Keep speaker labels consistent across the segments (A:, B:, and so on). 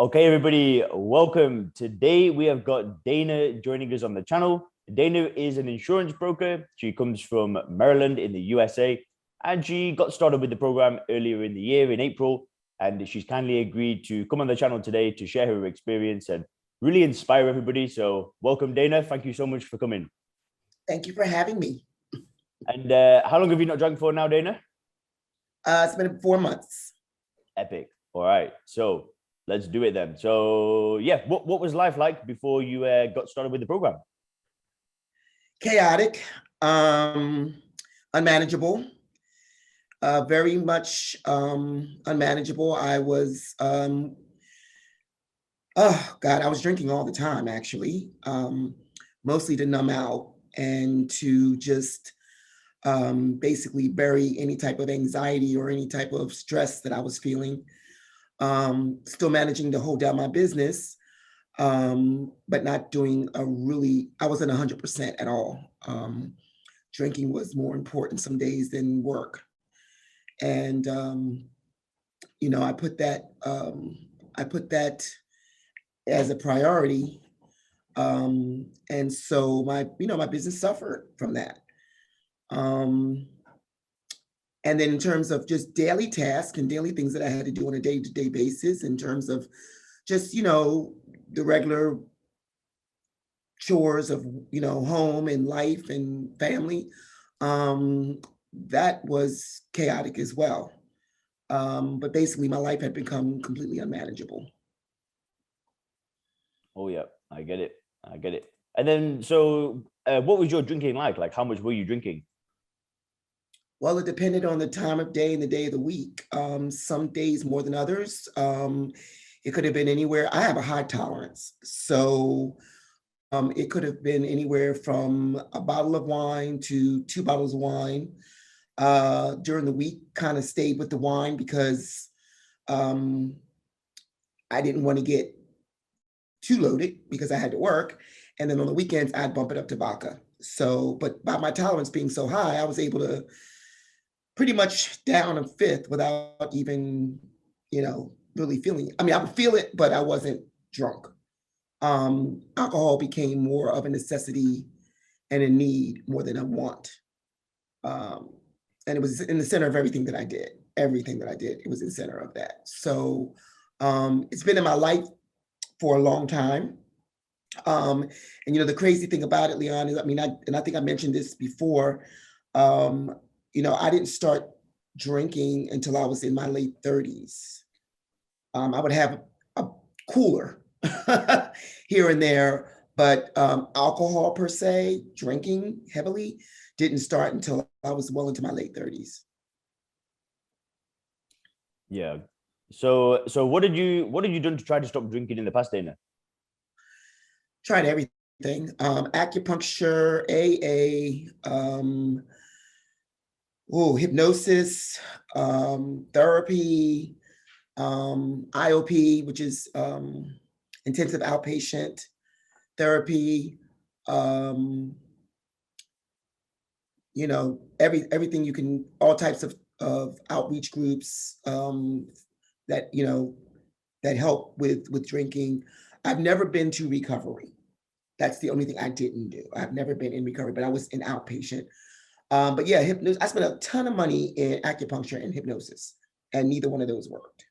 A: Okay, everybody, welcome. Today we have got Dana joining us on the channel. Dana is an insurance broker. She comes from Maryland in the USA, and she got started with the program earlier in the year in April. And she's kindly agreed to come on the channel today to share her experience and really inspire everybody. So, welcome, Dana. Thank you so much for coming.
B: Thank you for having me.
A: And how long have you not drank for now, Dana?
B: It's been 4 months.
A: Epic. All right. So, let's do it then. So, yeah, what was life like before you got started with the program?
B: Chaotic, unmanageable, very much unmanageable. I was, oh God, I was drinking all the time, actually, mostly to numb out and to just basically bury any type of anxiety or any type of stress that I was feeling. Still managing to hold down my business, but not doing I wasn't 100% at all. Drinking was more important some days than work. And, I put that as a priority. And so my business suffered from that. And then in terms of just daily tasks and daily things that I had to do on a day-to-day basis, in terms of just, the regular chores of, home and life and family, that was chaotic as well. But basically my life had become completely unmanageable.
A: Oh, yeah, I get it. I get it. And then, so what was your drinking like? Like, how much were you drinking?
B: Well, it depended on the time of day and the day of the week. Some days more than others. It could have been anywhere. I have a high tolerance. So it could have been anywhere from a bottle of wine to 2 bottles of wine. During the week, kind of stayed with the wine because I didn't want to get too loaded because I had to work. And then on the weekends, I'd bump it up to vodka. So, but by my tolerance being so high, I was able to pretty much down a fifth without even, really feeling it. I mean, I would feel it, but I wasn't drunk. Alcohol became more of a necessity and a need more than a want. And it was in the center of everything that I did. Everything that I did, it was in the center of that. So it's been in my life for a long time. And the crazy thing about it, Leon, is I think I mentioned this before. I didn't start drinking until I was in my late 30s. I would have a cooler here and there, but alcohol per se, drinking heavily, didn't start until I was well into my late 30s.
A: Yeah. So what did you done to try to stop drinking in the past, Dana?
B: Tried everything. Acupuncture, AA, hypnosis, therapy, IOP, which is intensive outpatient therapy, everything you can, all types of outreach groups that, that help with drinking. I've never been to recovery. That's the only thing I didn't do. I've never been in recovery, but I was in outpatient. But yeah, hypnosis. I spent a ton of money in acupuncture and hypnosis, and neither one of those worked.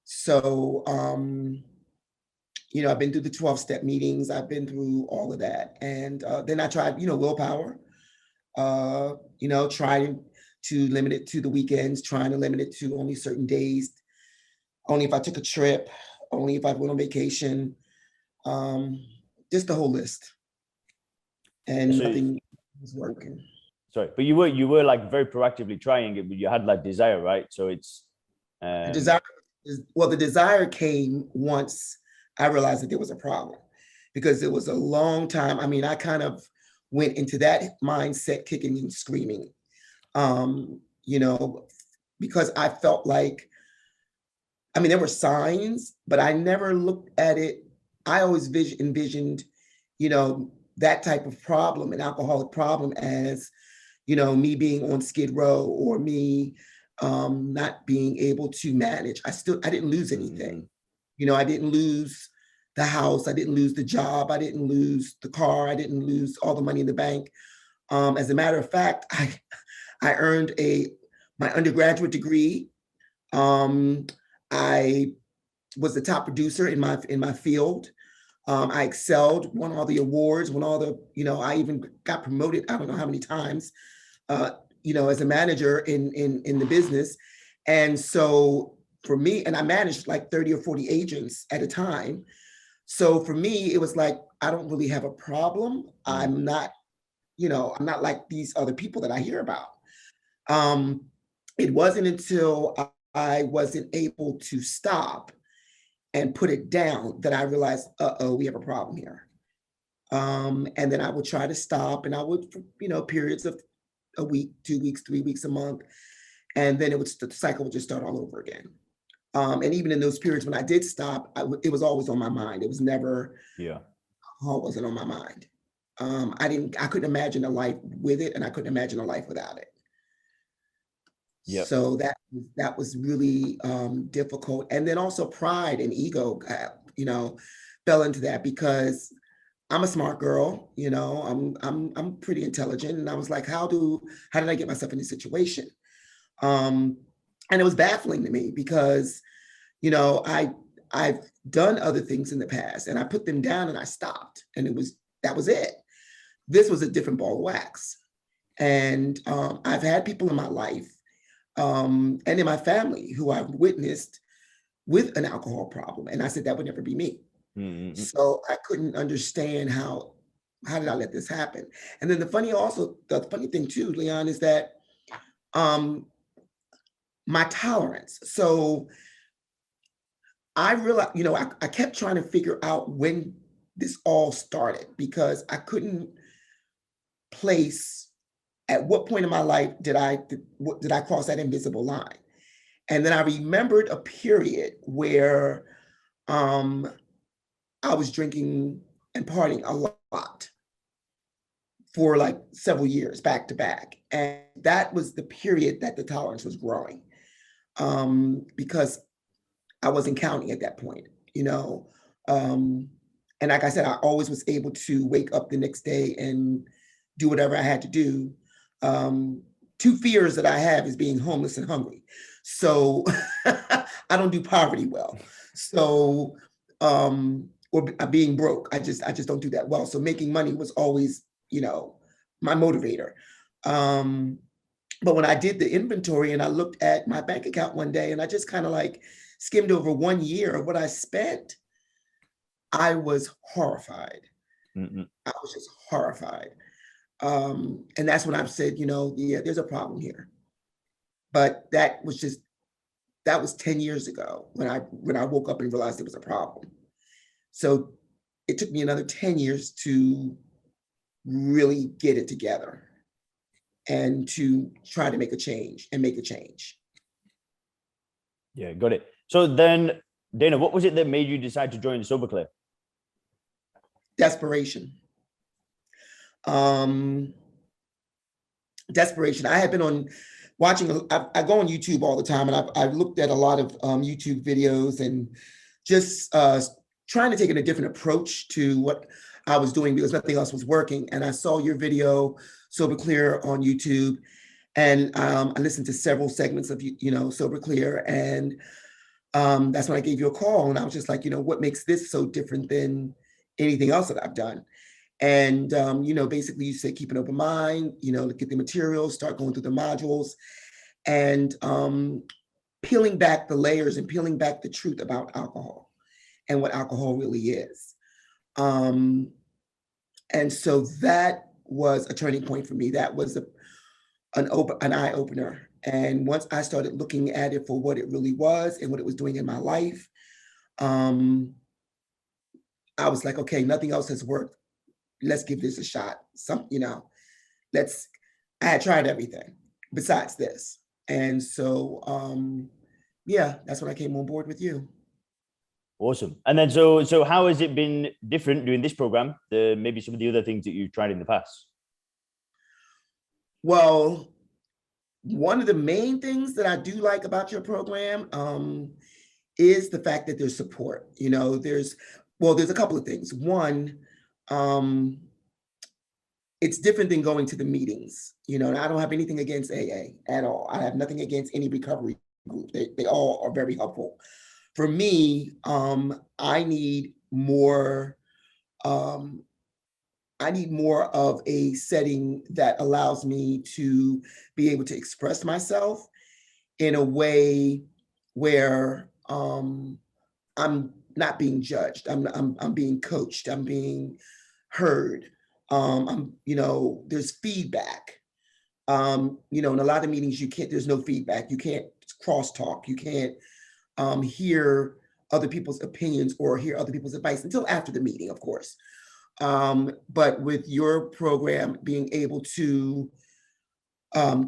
B: So, I've been through the 12-step meetings. I've been through all of that. And then I tried, willpower, trying to limit it to the weekends, trying to limit it to only certain days, only if I took a trip, only if I went on vacation, just the whole list. And nothing was working.
A: Sorry, but you were like very proactively trying it, but you had like desire, right? So it's
B: the desire came once I realized that there was a problem, because it was a long time. I mean, I kind of went into that mindset kicking and screaming, because I felt like, there were signs, but I never looked at it. I always envisioned, that type of problem, an alcoholic problem, as, me being on Skid Row, or me not being able to manage. I didn't lose anything. I didn't lose the house, I didn't lose the job, I didn't lose the car, I didn't lose all the money in the bank. As a matter of fact, I earned my undergraduate degree. I was the top producer in my field. I excelled, won all the awards, won all the, I even got promoted, I don't know how many times, as a manager in the business. And so for me, and I managed like 30 or 40 agents at a time. So for me, it was like, I don't really have a problem. I'm not, I'm not like these other people that I hear about. It wasn't until I wasn't able to stop and put it down that I realized, we have a problem here. And then I would try to stop, and I would, periods of a week, 2 weeks, 3 weeks, a month. And then the cycle would just start all over again. And even in those periods when I did stop, it was always on my mind. It was never, it wasn't on my mind. I couldn't imagine a life with it, and I couldn't imagine a life without it. Yep. So that was really difficult. And then also pride and ego, fell into that, because I'm a smart girl, I'm pretty intelligent. And I was like, how did I get myself in this situation? And it was baffling to me because, I've done other things in the past, and I put them down and I stopped, and that was it. This was a different ball of wax. And I've had people in my life and in my family who I've witnessed with an alcohol problem. And I said, that would never be me. Mm-hmm. So I couldn't understand how did I let this happen? And then the funny thing too, Leon, is that my tolerance. So I realized, I kept trying to figure out when this all started, because I couldn't place at what point in my life did I cross that invisible line. And then I remembered a period where I was drinking and partying a lot for like several years back to back. And that was the period that the tolerance was growing, because I wasn't counting at that point, and like I said, I always was able to wake up the next day and do whatever I had to do. Two fears that I have is being homeless and hungry. So I don't do poverty well. So, or being broke. I just don't do that well. So making money was always, my motivator. But when I did the inventory and I looked at my bank account one day and I just kind of like skimmed over 1 year of what I spent, I was horrified. Mm-hmm. I was just horrified. And that's when I've said, there's a problem here. But that was 10 years ago when I woke up and realized there was a problem. So it took me another 10 years to really get it together and to try to make a change.
A: Yeah, got it. So then, Dana, what was it that made you decide to join Soberclear?
B: Desperation. Desperation. I have been watching, I go on YouTube all the time, and I've looked at a lot of YouTube videos and just trying to take a different approach to what I was doing, because nothing else was working. And I saw your video, Soberclear, on YouTube, and I listened to several segments of Soberclear, and that's when I gave you a call, and I was just like, what makes this so different than anything else that I've done? And basically you say keep an open mind, look at the materials, start going through the modules, and peeling back the layers and peeling back the truth about alcohol and what alcohol really is. And so that was a turning point for me. That was an eye opener. And once I started looking at it for what it really was and what it was doing in my life, I was like, okay, nothing else has worked. Let's give this a shot. I had tried everything besides this. And so, that's when I came on board with you.
A: Awesome. And then, so how has it been different doing this program than maybe some of the other things that you've tried in the past?
B: Well, one of the main things that I do like about your program is the fact that there's support. There's a couple of things. One, it's different than going to the meetings, and I don't have anything against AA at all. I have nothing against any recovery group. They all are very helpful. For me, I need more, um, I need more of a setting that allows me to be able to express myself in a way where I'm not being judged. I'm being coached. I'm being heard. There's feedback. In a lot of meetings, there's no feedback. You can't crosstalk. You can't hear other people's opinions or hear other people's advice until after the meeting, of course. But with your program, being able to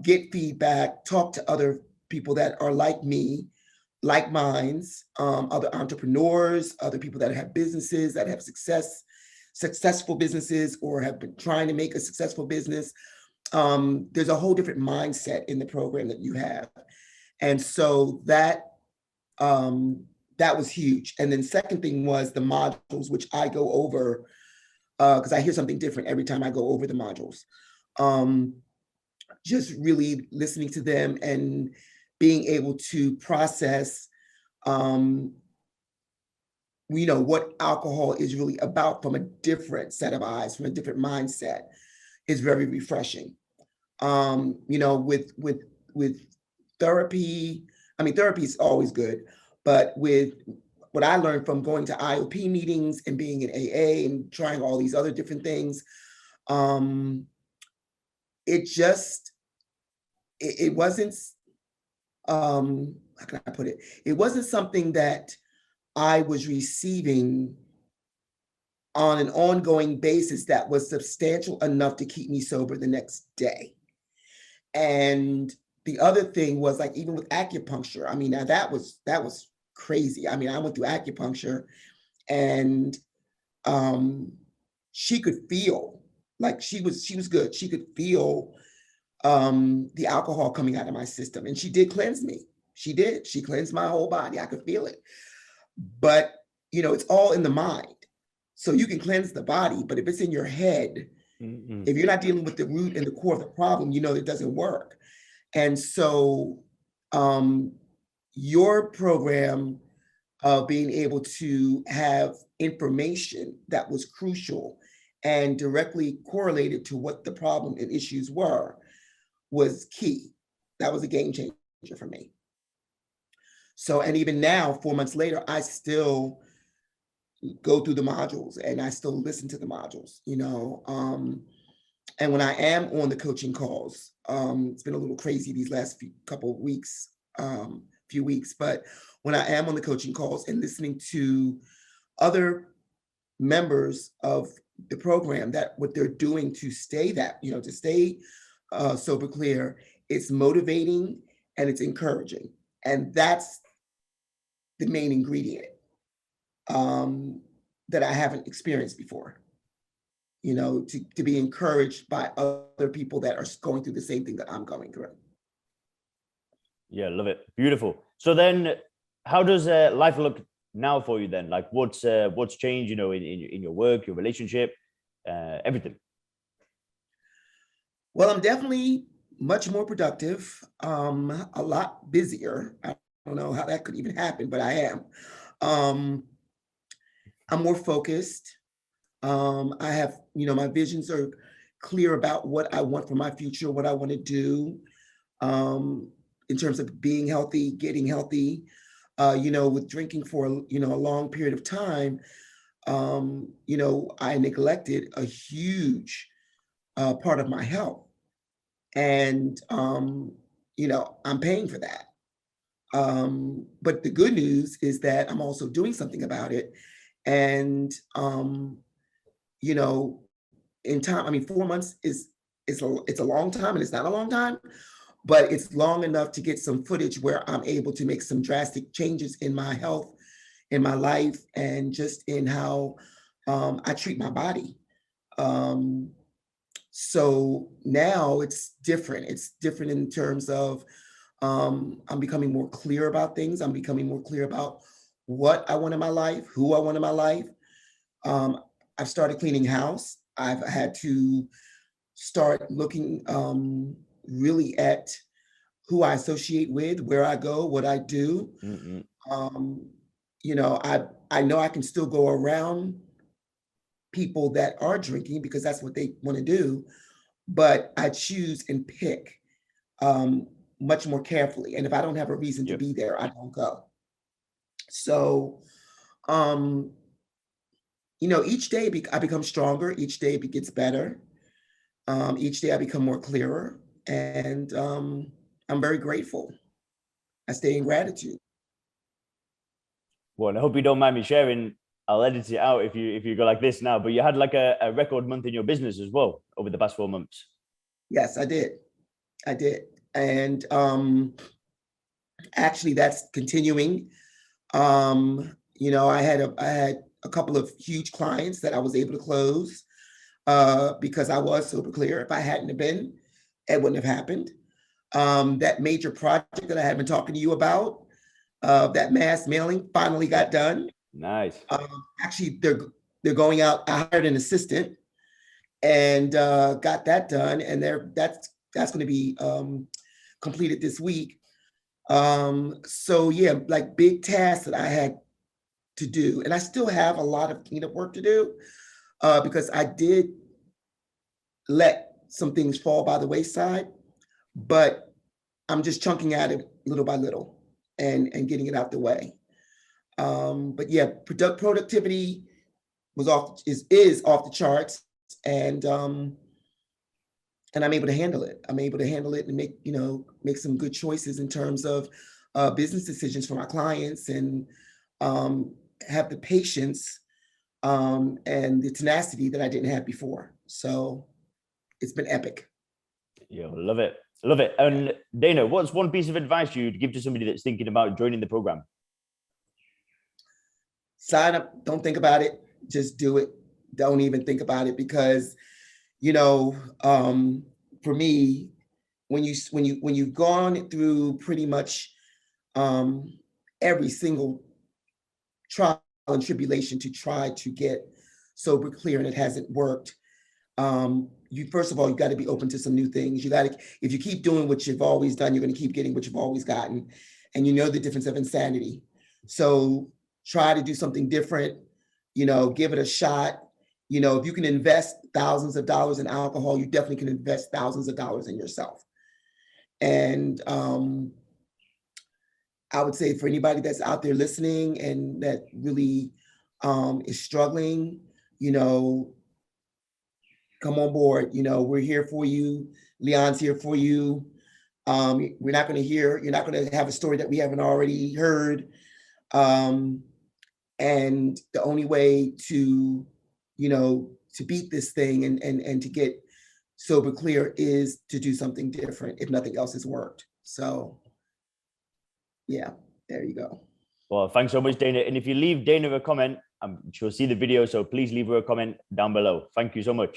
B: get feedback, talk to other people that are like me, like minds, other entrepreneurs, other people that have businesses, that have successful businesses, or have been trying to make a successful business. There's a whole different mindset in the program that you have. And so that was huge. And then second thing was the modules, which I go over, because I hear something different every time I go over the modules. Just really listening to them and being able to process, what alcohol is really about from a different set of eyes, from a different mindset, is very refreshing. With therapy, therapy is always good, but with what I learned from going to IOP meetings and being in AA and trying all these other different things, it wasn't, how can I put it? It wasn't something that I was receiving on an ongoing basis that was substantial enough to keep me sober the next day. And the other thing was, like, even with acupuncture, now that was crazy. I went through acupuncture, and she could feel, like, she was good. She could feel the alcohol coming out of my system, and she did cleanse me. She cleansed my whole body. I could feel it. But it's all in the mind. So you can cleanse the body, but if it's in your head, if you're not dealing with the root and the core of the problem, it doesn't work. And so your program of being able to have information that was crucial and directly correlated to what the problem and issues were was key. That was a game changer for me. So, and even now, 4 months later, I still go through the modules and I still listen to the modules, and when I am on the coaching calls, it's been a little crazy these last few weeks, but when I am on the coaching calls and listening to other members of the program, that what they're doing to stay sober clear, it's motivating and it's encouraging. And that's the main ingredient that I haven't experienced before. To be encouraged by other people that are going through the same thing that I'm going through.
A: Yeah, love it. Beautiful. So then, how does life look now for you then? Like, what's changed, in your work, your relationship, everything?
B: Well, I'm definitely much more productive, a lot busier. I don't know how that could even happen, but I am. I'm more focused. I have, my visions are clear about what I want for my future, what I want to do, in terms of being healthy, getting healthy. With drinking for a long period of time, I neglected a huge part of my health, and I'm paying for that. But the good news is that I'm also doing something about it, and in time, 4 months it's a long time, and it's not a long time, but it's long enough to get some footage where I'm able to make some drastic changes in my health, in my life, and just in how I treat my body. So now it's different. It's different in terms of I'm becoming more clear about things. I'm becoming more clear about what I want in my life, who I want in my life. I've started cleaning house. I've had to start looking really at who I associate with, where I go, what I do.
A: Mm-mm.
B: Um, you know, I know I can still go around people that are drinking because that's what they want to do, but I choose and pick um, much more carefully. And if I don't have a reason to
A: Yep.
B: be there, I don't go. So, um, you know, each day I become stronger. Each day it gets better. Each day I become more clearer, and I'm very grateful. I stay in gratitude.
A: Well, and I hope you don't mind me sharing. I'll edit it out if you go like this now. But you had like a record month in your business as well over the past 4 months.
B: Yes, I did. I did. And actually, that's continuing. You know, I had a couple of huge clients that I was able to close because I was super clear. If I hadn't have been, it wouldn't have happened. That major project that I had been talking to you about, that mass mailing, finally
A: Yeah.
B: got done.
A: Nice.
B: Actually, they're going out. I hired an assistant and got that done, and that's going to be completed this week. So yeah, like big tasks that I had to do, and I still have a lot of cleanup work to do because I did let some things fall by the wayside, but I'm just chunking at it little by little and getting it out the way. But yeah, productivity was is off the charts, and um, and I'm able to handle it. I'm able to handle it and make make some good choices in terms of business decisions for my clients, and um, have the patience and the tenacity that I didn't have before. So it's been epic.
A: Yeah, love it. Love it.
B: Yeah.
A: And Dana, what's one piece of advice you'd give to somebody that's thinking about joining the program?
B: Sign up. Don't think about it. Just do it. Don't even think about it because you know, for me, when you've gone through pretty much um, every single trial and tribulation to try to get sober clear and it hasn't worked, you first of all you got to be open to some new things. You got to, if you keep doing what you've always done, you're going to keep getting what you've always gotten, and you know the difference of insanity. So try to do something different. You know, give it a shot. You know, if you can invest thousands of dollars in alcohol, you definitely can invest thousands of dollars in yourself. And I would say for anybody that's out there listening and that really is struggling, you know, come on board. You know, we're here for you. Leon's here for you. We're not going to hear, you're not going to have a story that we haven't already heard. Um, and the only way to, you know, to beat this thing and to get sober clear is to do something different if nothing else has worked. So yeah, there you go.
A: Well, thanks so much, Dana. And if you leave Dana a comment, she'll see the video. So please leave her a comment down below. Thank you so much.